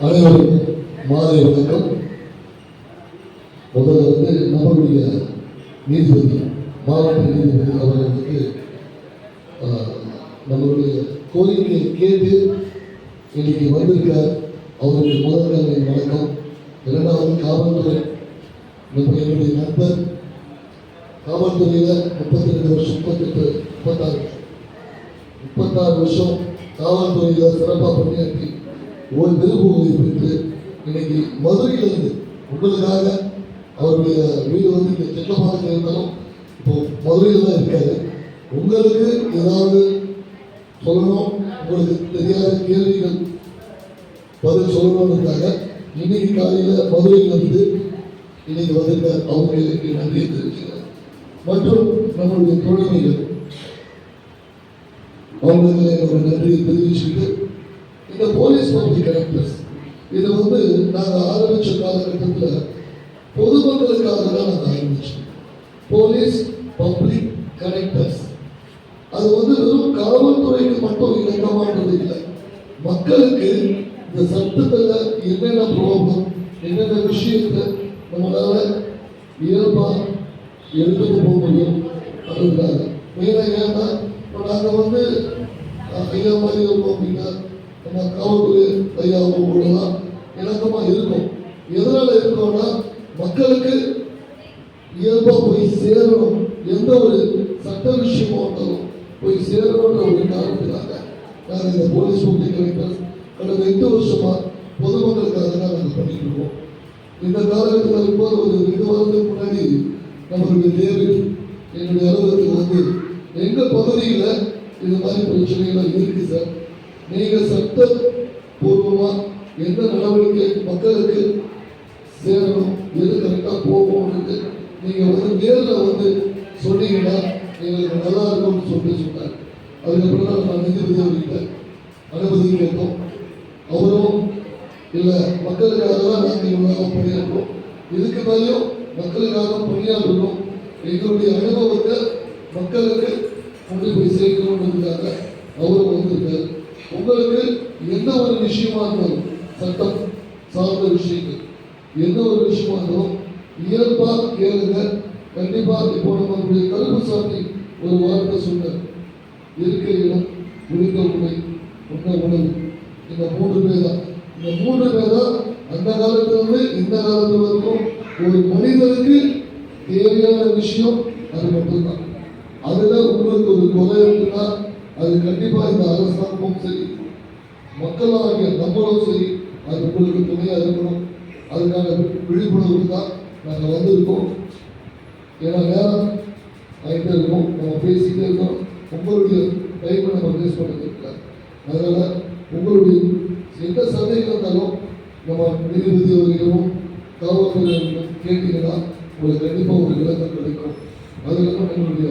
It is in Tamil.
அனைவருக்கும் மாலை வணக்கம். முதல்ல நம்மளுடைய நீதிபதி மாவட்ட நீதிபதி அவர்களுக்கு நம்மளுடைய கோரிக்கையை கேட்டு இன்னைக்கு வந்திருக்கார். அவருடைய முதல் வணக்கம். இரண்டாவது காவல்துறை, என்னுடைய நண்பர், காவல்துறையில் 32 வருஷம் 36 வருஷம் காவல்துறையில் சிறப்பாக பணியாற்றி ஒரு விருப்பங்களை பெற்று இன்னைக்கு மதுரையிலிருந்து உங்களுக்காக அவருடைய வீடு இங்கே செல்லமாக இருந்தாலும் இப்போ மதுரையில் தான் இருக்காரு. உங்களுக்கு ஏதாவது சொல்லணும், உங்களுக்கு தெரியாத கேள்விகள் பதில் சொல்லணும்னுக்காக இன்னைக்கு காலையில் மதுரையிலிருந்து இன்னைக்கு வந்திருக்கார். அவங்களுக்கு நன்றியை தெரிவிச்சுக்கிறேன். மற்றும் நம்மளுடைய தோழமைகள் அவங்களுக்கு என்னோட நன்றியை தெரிவிச்சுட்டு, இந்த போலீஸ் பப்ளிக் கனெக்டர்ஸ் இது நாங்கள் ஆரம்பித்த காலகட்டத்தில் பொதுமக்களுக்காக தான் நாங்கள் ஆரம்பித்தோம். போலீஸ் பப்ளிக் கனெக்டர்ஸ் அது வெறும் காவல்துறைக்கு மட்டும் இலக்கமானது இல்லை. மக்களுக்கு இந்த சட்டத்தில் என்னென்ன ப்ராப்ளம், என்னென்ன விஷயத்தை நம்மளால இயல்பாக எடுத்துட்டு போக முடியும் அதுக்காக மெயினாக. ஏன்னா இப்போ நாங்கள் ஐயா மாதிரி இருக்கோம் அப்படின்னா நம்ம காவல்துறை ஐயாவும் கூடலாம் இணக்கமாக இருக்கும். எதனால் இருக்கோம்னா மக்களுக்கு இயல்பாக போய் சேரணும், எந்த ஒரு சட்ட விஷயமும் இருந்தாலும் போய் சேரணுன்ற ஒரு காரணத்துக்காக நாங்கள் இந்த போலீஸ் பப்ளிக் கனெக்டர்ஸ் கடந்த 8 வருஷமாக பொதுமக்களுக்காக தான் நாங்கள் பண்ணிட்டு இருக்கோம். இந்த காலகட்டத்தில் இப்போது ஒரு 2 வாரத்துக்கு முன்னாடி நம்மளுடைய டேவிட் என்னுடைய அலுவலகத்துக்கு எங்கள் பகுதியில் இது மாதிரி பிரச்சனைகள் இருக்கு சார், நீங்கள் சட்டபூர்வமாக எந்த நடவடிக்கை மக்களுக்கு சேரணும், எது கரெக்டாக போகணும்னு நீங்கள் நேரில் சொன்னீங்கன்னா எங்களுக்கு நல்லா இருக்கும்னு சொன்னார். அதுக்கப்புறம் தான் நான் நீதிபதி அவர்கிட்ட அனுமதி கேட்டோம். அவரும் இல்லை மக்களுக்காக தான் நாங்கள் இவ்வளோ பணியாற்றோம், இதுக்கு மேலேயும் மக்களுக்காக பணியாற்றணும், எங்களுடைய அனுபவத்தை மக்களுக்கு கொண்டு போய் சேர்க்கணுன்றதுக்காக அவரும் வந்திருக்காரு. உங்களுக்கு எந்த ஒரு விஷயமா இருந்தாலும், சட்டம் சார்ந்த விஷயங்கள் எந்த ஒரு விஷயமா இருந்தாலும் இயல்பாக கேளுங்க. கண்டிப்பாக இப்போ நம்மளுடைய கருப்பு சாமி ஒரு வார்த்தை சொன்னார், இருக்கிற இடம், உடுக்க உண்மை, உண்மை உணவு. இந்த 3 பேர் தான். இந்த 3 பேர் தான் அந்த காலத்திலிருந்து இந்த காலத்தில் வரைக்கும் ஒரு மனிதனுக்கு தேவையான விஷயம் அது மட்டும்தான். அதுல உங்களுக்கு ஒரு குறை இருக்குன்னா அது கண்டிப்பாக இந்த அரசாங்கமும் சரி, மக்களாகிய நம்மளும் சரி, அது உங்களுக்கு துணையாக இருக்கணும். அதுக்கான விழிப்புணர்வு தான் நாங்கள் வந்திருக்கோம். ஏன்னா நேரம் ஆகிட்டே இருக்கோம், நம்ம பேசிக்கிட்டே இருக்கோம். உங்களுடைய டைமை நம்ம வேஸ்ட் பண்ணிருக்கலாம். அதனால உங்களுடைய எந்த சந்தேகம் இருந்தாலும் நம்ம நீதிபதி அவர்களும் காவல்துறையினரும் கேட்டீங்கன்னா உங்களுக்கு கண்டிப்பாக ஒரு விளக்கம் கிடைக்கும். அதுக்கப்புறம் எங்களுடைய